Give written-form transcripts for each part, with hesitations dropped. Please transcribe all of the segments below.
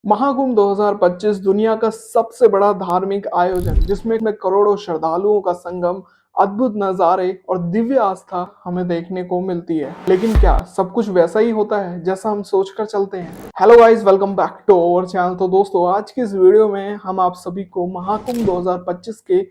महाकुंभ 2025 दुनिया का सबसे बड़ा धार्मिक आयोजन जिसमें करोड़ों श्रद्धालुओं का संगम, अद्भुत नज़ारे और दिव्य आस्था हमें देखने को मिलती है। लेकिन क्या सब कुछ वैसा ही होता है जैसा हम सोचकर चलते हैं? Hello guys, welcome back to our channel. तो दोस्तों, आज की इस वीडियो में हम आप सभी को महाकुंभ 2025 के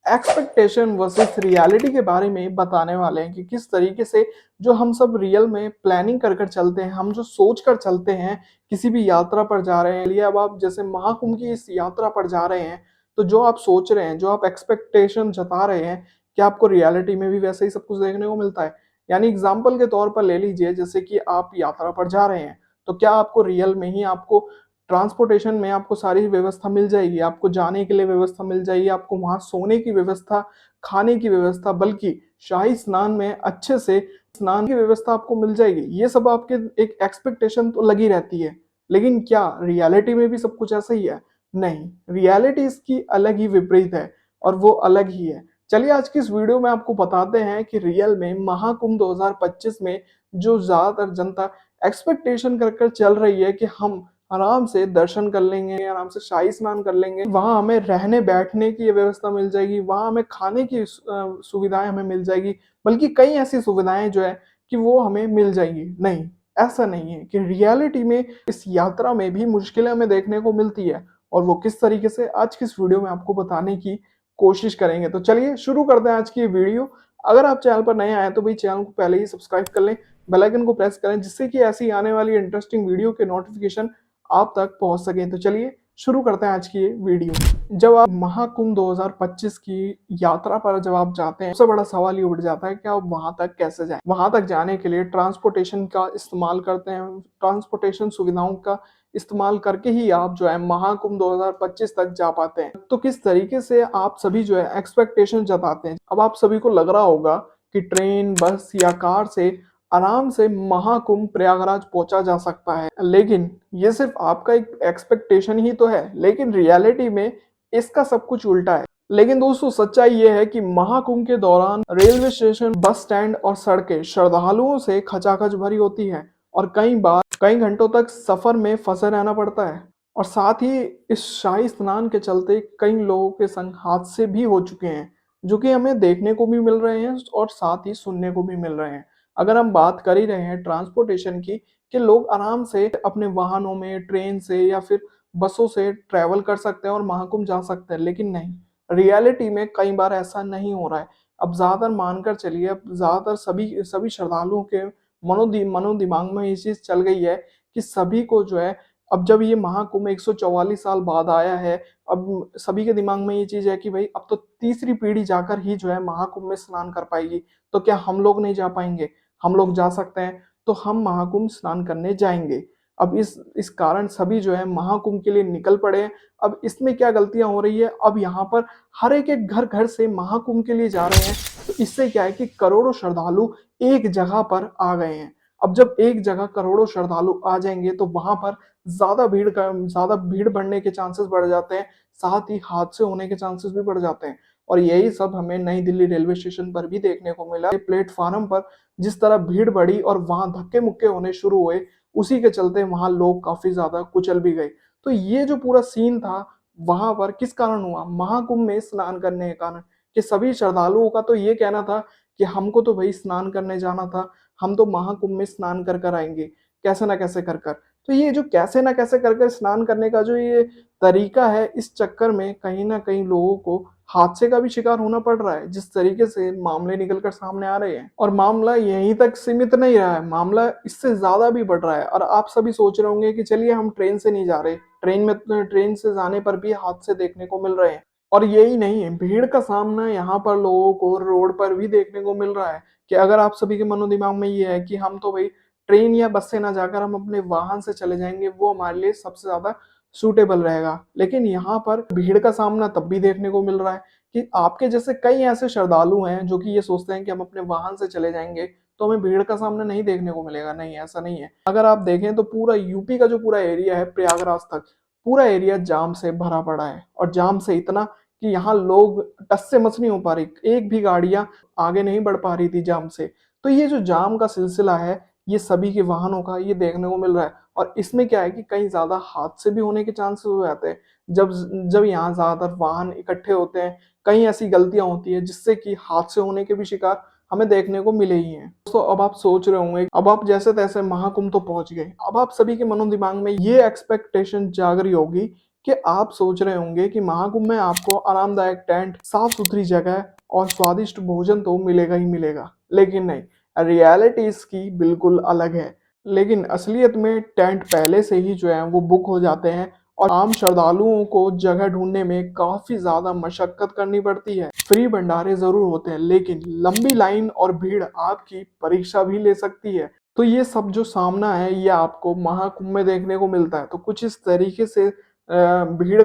एक्सपेक्टेशन वर्सेस रियलिटी के बारे में बताने वाले हैं कि किस तरीके से जो हम सब रियल में प्लानिंग कर कर चलते हैं, हम जो सोच कर चलते हैं किसी भी यात्रा पर जा रहे हैं, लिए अब आप जैसे महाकुंभ की इस यात्रा पर जा रहे हैं, तो जो आप सोच रहे हैं, जो आप एक्सपेक्टेशन जता रहे हैं, क्या आपको रियलिटी में भी वैसे ही सब कुछ देखने को मिलता है? यानी एग्जाम्पल के तौर पर ले लीजिए, जैसे कि आप यात्रा पर जा रहे हैं, तो क्या आपको रियल में ही आपको ट्रांसपोर्टेशन में आपको सारी व्यवस्था मिल जाएगी, आपको जाने के लिए व्यवस्था मिल जाएगी, आपको वहाँ सोने की व्यवस्था, खाने की व्यवस्था, बल्कि शाही स्नान में अच्छे से स्नान की व्यवस्था आपको मिल जाएगी। ये सब आपके एक एक्सपेक्टेशन तो लगी रहती है, लेकिन क्या रियलिटी में भी सब कुछ ऐसा ही है? नहीं, रियलिटी इसकी अलग ही विपरीत है और वो अलग ही है। चलिए आज की इस वीडियो में आपको बताते हैं कि रियल में महाकुंभ 2025 में जो ज़्यादातर जनता एक्सपेक्टेशन कर कर चल रही है कि हम आराम से दर्शन कर लेंगे, आराम से शाही स्नान कर लेंगे, वहाँ हमें रहने बैठने की व्यवस्था मिल जाएगी, वहाँ हमें खाने की सुविधाएँ हमें मिल जाएगी, बल्कि कई ऐसी सुविधाएँ जो है कि वो हमें मिल जाएँगी। नहीं, ऐसा नहीं है कि रियलिटी में इस यात्रा में भी मुश्किलें हमें देखने को मिलती है और वो किस तरीके से आज की इस वीडियो में आपको बताने की कोशिश करेंगे। तो चलिए शुरू करते हैं आज की ये वीडियो। अगर आप चैनल पर नए आए हैं तो भाई चैनल को पहले ही सब्सक्राइब कर लें, बेल आइकन को प्रेस करें जिससे कि ऐसी आने वाली इंटरेस्टिंग वीडियो के नोटिफिकेशन आप तक पहुंच सकें। तो चलिए शुरू करते हैं आज की ये वीडियो। जब आप महाकुंभ 2025 की यात्रा पर जब आप जाते हैं, सबसे बड़ा सवाल ये उठ जाता है कि आप वहां तक कैसे जाएं। वहां तक जाने के लिए ट्रांसपोर्टेशन का इस्तेमाल करते हैं, ट्रांसपोर्टेशन सुविधाओं का इस्तेमाल करके ही आप जो है महाकुंभ 2025 तक जा पाते हैं। तो किस तरीके से आप सभी जो है एक्सपेक्टेशन जताते हैं। अब आप सभी को लग रहा होगा कि ट्रेन, बस या कार से आराम से महाकुंभ प्रयागराज पहुंचा जा सकता है, लेकिन ये सिर्फ आपका एक एक्सपेक्टेशन ही तो है, लेकिन रियलिटी में इसका सब कुछ उल्टा है। लेकिन दोस्तों, सच्चाई ये है कि महाकुंभ के दौरान रेलवे स्टेशन, बस स्टैंड और सड़कें श्रद्धालुओं से खचाखच भरी होती है और कई बार कई घंटों तक सफर में फंसे रहना पड़ता है। और साथ ही इस शाही स्नान के चलते कई लोगों के संग हादसे भी हो चुके हैं, जो कि हमें देखने को भी मिल रहे हैं और साथ ही सुनने को भी मिल रहे हैं। अगर हम बात कर ही रहे हैं ट्रांसपोर्टेशन की, कि लोग आराम से अपने वाहनों में, ट्रेन से या फिर बसों से ट्रैवल कर सकते हैं और महाकुंभ जा सकते हैं, लेकिन नहीं, रियलिटी में कई बार ऐसा नहीं हो रहा है। अब ज़्यादातर मानकर चलिए, अब ज़्यादातर सभी सभी श्रद्धालुओं के मनो दिमाग में ये चीज़ चल गई है कि सभी को जो है, अब जब ये महाकुंभ 144 साल बाद आया है, अब सभी के दिमाग में ये चीज़ है कि भाई अब तो तीसरी पीढ़ी जाकर ही जो है महाकुंभ में स्नान कर पाएगी, तो क्या हम लोग नहीं जा पाएंगे? हम लोग जा सकते हैं, तो हम महाकुंभ स्नान करने जाएंगे। अब इस कारण सभी जो है महाकुंभ के लिए निकल पड़े हैं। अब इसमें क्या गलतियां हो रही है, अब यहाँ पर हर एक घर घर से महाकुंभ के लिए जा रहे हैं, तो इससे क्या है कि करोड़ों श्रद्धालु एक जगह पर आ गए हैं। अब जब एक जगह करोड़ों श्रद्धालु आ जाएंगे तो वहां पर ज्यादा भीड़ बढ़ने के चांसेस बढ़ जाते हैं, साथ ही हादसे होने के चांसेस भी बढ़ जाते हैं। और यही सब हमें नई दिल्ली रेलवे स्टेशन पर भी देखने को मिला। प्लेटफार्म पर जिस तरह भीड़ बढ़ी और वहां धक्के मुक्के होने शुरू हुए, उसी के चलते वहां लोग काफी ज्यादा कुचल भी गए। तो ये जो पूरा सीन था वहां पर किस कारण हुआ? महाकुंभ में स्नान करने के कारण। कि सभी श्रद्धालुओं का तो ये कहना था कि हमको तो भाई स्नान करने जाना था, हम तो महाकुंभ में स्नान कर कर आएंगे, कैसे ना कैसे कर कर। तो ये जो कैसे ना कैसे कर कर स्नान करने का जो ये तरीका है, इस चक्कर में कहीं ना कहीं लोगों को हादसे का भी शिकार होना पड़ रहा है। जिस तरीके से मामले निकलकर सामने आ रहे हैं, और मामला यहीं तक सीमित नहीं रहा है, मामला इससे ज्यादा भी बढ़ रहा है। और आप सभी सोच रहे होंगे कि चलिए हम ट्रेन से नहीं जा रहे, ट्रेन से जाने पर भी हादसे देखने को मिल रहे हैं। और यही नहीं है, भीड़ का सामना यहाँ पर लोगों को रोड पर भी देखने को मिल रहा है। कि अगर आप सभी के मनो दिमाग में ये है कि हम तो भाई ट्रेन या बस से ना जाकर हम अपने वाहन से चले जाएंगे, वो हमारे लिए सबसे ज्यादा सूटेबल रहेगा, लेकिन यहाँ पर भीड़ का सामना तब भी देखने को मिल रहा है कि आपके जैसे कई ऐसे श्रद्धालु हैं जो कि ये सोचते हैं कि हम अपने वाहन से चले जाएंगे तो हमें भीड़ का सामना नहीं देखने को मिलेगा। नहीं, ऐसा नहीं है। अगर आप देखें तो पूरा यूपी का जो पूरा एरिया है, प्रयागराज तक पूरा एरिया जाम से भरा पड़ा है, और जाम से इतना कि यहाँ लोग टस से मस नहीं हो पा रही, एक भी गाड़ियां आगे नहीं बढ़ पा रही थी जाम से। तो ये जो जाम का सिलसिला है, ये सभी के वाहनों का ये देखने को मिल रहा है। और इसमें क्या है कि कहीं ज़्यादा हादसे भी होने के चांसेस हो जाते हैं। जब यहाँ ज़्यादातर वाहन इकट्ठे होते हैं, कई ऐसी गलतियाँ होती हैं जिससे कि हादसे होने के भी शिकार हमें देखने को मिले ही हैं। दोस्तों, अब आप सोच रहे होंगे, अब आप जैसे-तैसे महाकुंभ तो पहुँच गए। अब आप सभी के मनो-दिमाग में ये एक्सपेक्टेशन जाग रही होगी कि आप सोच रहे होंगे कि महाकुंभ में आपको आरामदायक टेंट, साफ-सुथरी जगह और स्वादिष्ट भोजन तो मिलेगा ही मिलेगा। लेकिन नहीं, रियलिटी इसकी बिल्कुल अलग है। लेकिन असलियत में टेंट पहले से ही जो है वो बुक हो जाते हैं और आम श्रद्धालुओं को जगह ढूँढने में काफ़ी ज़्यादा मशक्कत करनी पड़ती है। फ्री भंडारे ज़रूर होते हैं, लेकिन लंबी लाइन और भीड़ आपकी परीक्षा भी ले सकती है। तो ये सब जो सामना है, ये आपको महाकुंभ में देखने को मिलता है। तो कुछ इस तरीके से भीड़-भाड़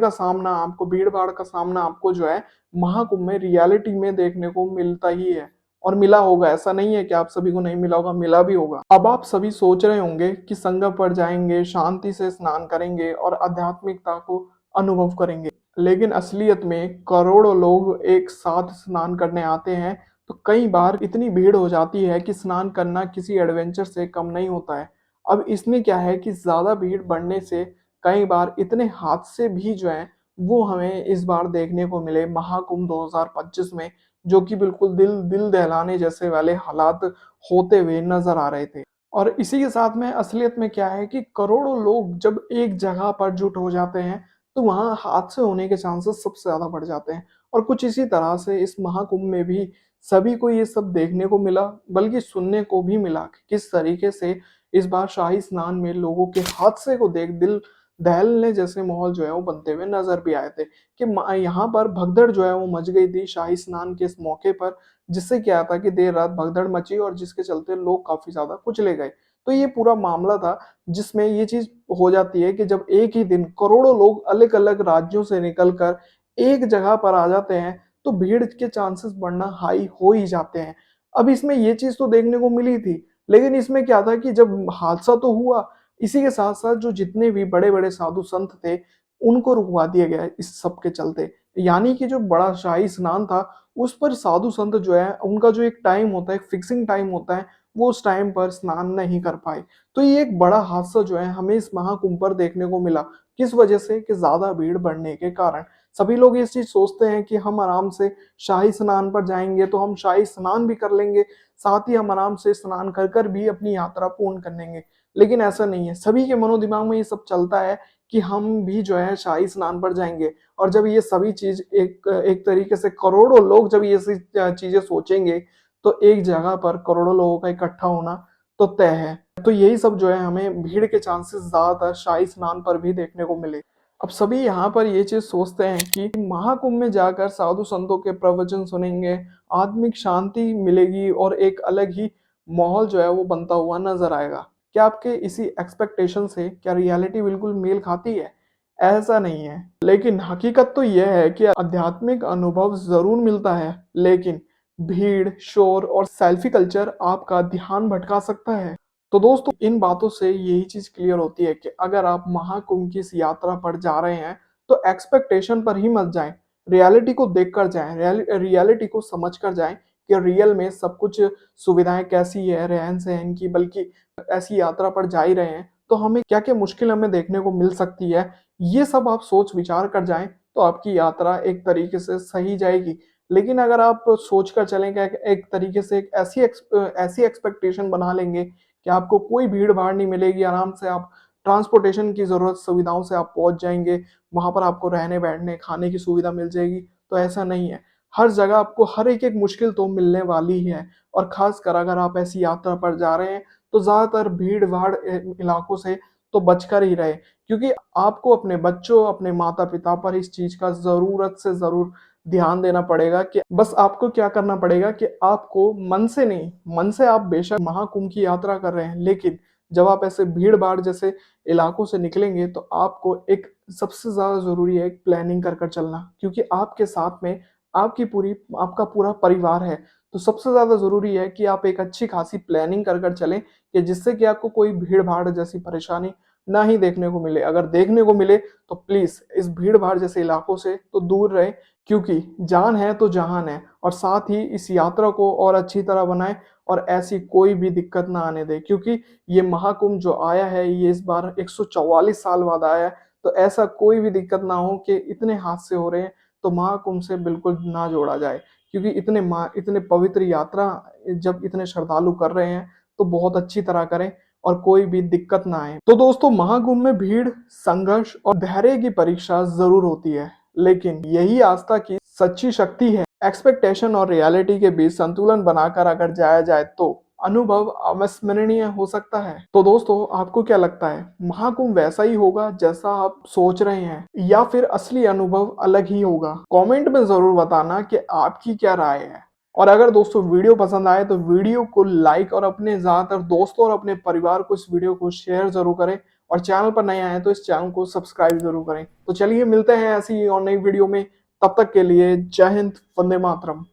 का सामना आपको जो है महाकुंभ में रियलिटी में देखने को मिलता ही है। और मिला होगा, ऐसा नहीं है कि आप सभी को नहीं मिला होगा, मिला भी होगा। अब आप सभी सोच रहे होंगे कि संगम पर जाएँगे, शांति से स्नान करेंगे और आध्यात्मिकता को अनुभव करेंगे। लेकिन असलियत में करोड़ों लोग एक साथ स्नान करने आते हैं, तो कई बार इतनी भीड़ हो जाती है कि स्नान करना किसी एडवेंचर से कम नहीं होता है। अब इसमें क्या है कि ज़्यादा भीड़ बढ़ने से कई बार इतने हादसे भी जो हैं, वो हमें इस बार देखने को मिले महाकुंभ 2025 में, जो कि बिल्कुल दिल दिल दहलाने जैसे वाले हालात होते हुए नज़र आ रहे थे। और इसी के साथ में असलियत में क्या है कि करोड़ों लोग जब एक जगह पर जुट हो जाते हैं, तो वहाँ हादसे होने के चांसेस सबसे ज़्यादा बढ़ जाते हैं। और कुछ इसी तरह से इस महाकुंभ में भी सभी को ये सब देखने को मिला, बल्कि सुनने को भी मिला कि किस तरीके से इस बार शाही स्नान में लोगों के हादसे को देख दिल दहलने जैसे माहौल जो है वो बनते हुए नज़र भी आए थे। कि यहाँ पर भगदड़ जो है वो मच गई थी शाही स्नान के इस मौके पर, जिससे क्या था कि देर रात भगदड़ मची और जिसके चलते लोग काफ़ी ज़्यादा कुचले गए। तो ये पूरा मामला था, जिसमें ये चीज़ हो जाती है कि जब एक ही दिन करोड़ों लोग अलग-अलग राज्यों से निकल कर एक जगह पर आ जाते हैं, तो भीड़ के चांसेस बढ़ना हाई हो ही जाते हैं। अब इसमें ये चीज़ तो देखने को मिली थी, लेकिन इसमें क्या था कि जब हादसा तो हुआ, इसी के साथ-साथ जो जितने भी बड़े-बड़े साधु संत थे, उनको रुकवा दिया गया इस सब के चलते। यानी कि जो बड़ा शाही स्नान था, उस पर साधु संत जो है, उनका जो एक टाइम होता है, एक फिक्सिंग टाइम होता है, वो उस टाइम पर स्नान नहीं कर पाए। तो ये एक बड़ा हादसा जो है हमें इस महाकुंभ पर देखने को मिला। किस वजह से? कि ज़्यादा भीड़ बढ़ने के कारण। सभी लोग ये चीज़ सोचते हैं कि हम आराम से शाही स्नान पर जाएँगे, तो हम शाही स्नान भी कर लेंगे, साथ ही हम आराम से स्नान कर कर भी अपनी यात्रा पूर्ण कर लेंगे। लेकिन ऐसा नहीं है, सभी के मनो-दिमाग में ये सब चलता है कि हम भी जो है शाही स्नान पर जाएँगे। और जब ये सभी चीज़ एक एक तरीके से करोड़ों लोग जब ये ऐसी चीज़ें सोचेंगे, तो एक जगह पर करोड़ों लोगों का इकट्ठा होना तो तय है। तो यही सब जो है हमें भीड़ के चांसेस ज़्यादातर शाही स्नान पर भी देखने को मिले। अब सभी यहाँ पर ये चीज़ सोचते हैं कि महाकुंभ में जाकर साधु संतों के प्रवचन सुनेंगे, आत्मिक शांति मिलेगी और एक अलग ही माहौल जो है वो बनता हुआ नज़र आएगा। क्या आपके इसी एक्सपेक्टेशन से क्या रियलिटी बिल्कुल मेल खाती है? ऐसा नहीं है। लेकिन हकीकत तो यह है कि आध्यात्मिक अनुभव ज़रूर मिलता है, लेकिन भीड़, शोर और सेल्फी कल्चर आपका ध्यान भटका सकता है। तो दोस्तों, इन बातों से यही चीज़ क्लियर होती है कि अगर आप महाकुंभ की इस यात्रा पर जा रहे हैं, तो एक्सपेक्टेशन पर ही मत जाएँ। रियलिटी को देखकर जाएँ, रियलिटी को समझकर जाएँ कि रियल में सब कुछ सुविधाएँ कैसी है रहन-सहन की, बल्कि ऐसी यात्रा पर जा ही रहे हैं, तो हमें क्या-क्या मुश्किल हमें देखने को मिल सकती है, ये सब आप सोच-विचार कर जाएँ, तो आपकी यात्रा एक तरीके से सही जाएगी। लेकिन अगर आप सोच कर चलेंगे एक तरीके से एक ऐसी एक्सपेक्टेशन बना लेंगे कि आपको कोई भीड़-भाड़ नहीं मिलेगी, आराम से आप ट्रांसपोर्टेशन की ज़रूरत सुविधाओं से आप पहुँच जाएँगे, वहाँ पर आपको रहने-बैठने, खाने की सुविधा मिल जाएगी, तो ऐसा नहीं है। हर जगह आपको हर एक-एक मुश्किल तो मिलने वाली ही है और ख़ासकर अगर आप ऐसी यात्रा पर जा रहे हैं, तो ज़्यादातर भीड़-भाड़ इलाकों से तो बचकर ही रहें, क्योंकि आपको अपने बच्चों, अपने माता-पिता पर इस चीज़ का ज़रूरत से ज़रूर ध्यान देना पड़ेगा कि बस आपको क्या करना पड़ेगा कि आपको मन से नहीं, मन से आप बेशक महाकुंभ की यात्रा कर रहे हैं, लेकिन जब आप ऐसे भीड़-भाड़ जैसे इलाकों से निकलेंगे, तो आपको एक सबसे ज़्यादा ज़रूरी है एक प्लानिंग कर कर चलना, क्योंकि आपके साथ में आपका पूरा परिवार है। तो सबसे ज़्यादा ज़रूरी है कि आप एक अच्छी-खासी प्लानिंग कर कर चलें कि जिससे कि आपको कोई भीड़-भाड़ जैसी परेशानी ना ही देखने को मिले। अगर देखने को मिले, तो प्लीज़ इस भीड़-भाड़ जैसे इलाकों से तो दूर रहें, क्योंकि जान है तो जहान है। और साथ ही इस यात्रा को और अच्छी तरह बनाएँ और ऐसी कोई भी दिक्कत ना आने दें, क्योंकि ये महाकुंभ जो आया है ये इस बार 144 साल बाद आया है। तो ऐसा कोई भी दिक्कत ना हो कि इतने हादसे हो रहे हैं तो महाकुंभ से बिल्कुल ना जोड़ा जाए, क्योंकि इतने पवित्र यात्रा जब इतने श्रद्धालु कर रहे हैं तो बहुत अच्छी तरह करें और कोई भी दिक्कत ना आए। तो दोस्तों, महाकुंभ में भीड़, संघर्ष और धैर्य की परीक्षा जरूर होती है, लेकिन यही आस्था की सच्ची शक्ति है। एक्सपेक्टेशन और रियलिटी के बीच संतुलन बनाकर अगर जाया जाए तो अनुभव अविस्मरणीय हो सकता है। तो दोस्तों, आपको क्या लगता है, महाकुंभ वैसा ही होगा जैसा आप सोच रहे हैं या फिर असली अनुभव अलग ही होगा? कमेंट में जरूर बताना कि आपकी क्या राय है। और अगर दोस्तों वीडियो पसंद आए तो वीडियो को लाइक और अपने ज्यादातर दोस्तों और अपने परिवार को इस वीडियो को शेयर जरूर करें, और चैनल पर नए आए तो इस चैनल को सब्सक्राइब जरूर करें। तो चलिए मिलते हैं ऐसी और नई वीडियो में, तब तक के लिए जय हिंद, वंदे मातरम।